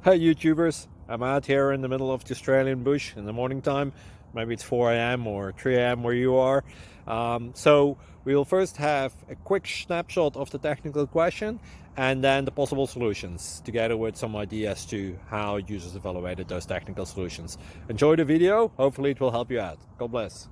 Hi YouTubers, I'm out here in the middle of the Australian bush in the morning time. Maybe it's 4 a.m. or 3 a.m. where you are. So we will first have a quick snapshot of the technical question and then the possible solutions, together with some ideas to how users evaluated those technical solutions. Enjoy the video, hopefully it will help you out. God bless.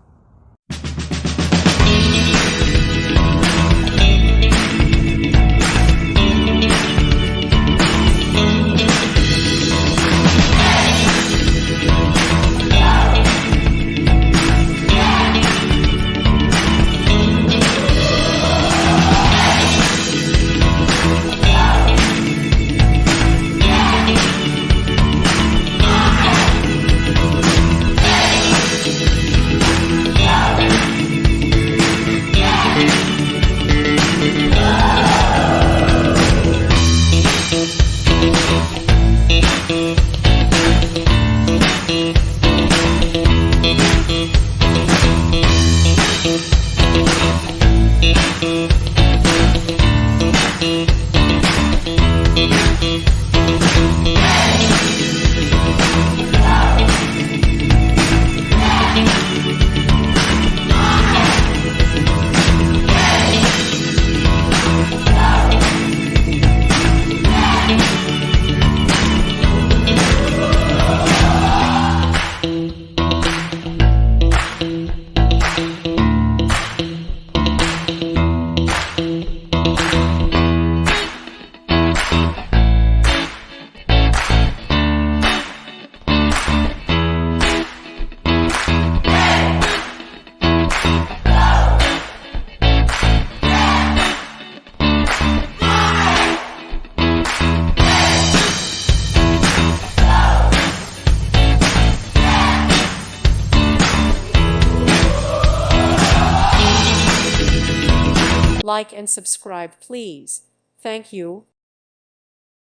Like and subscribe, please. Thank you.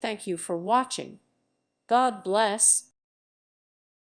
Thank you for watching. God bless.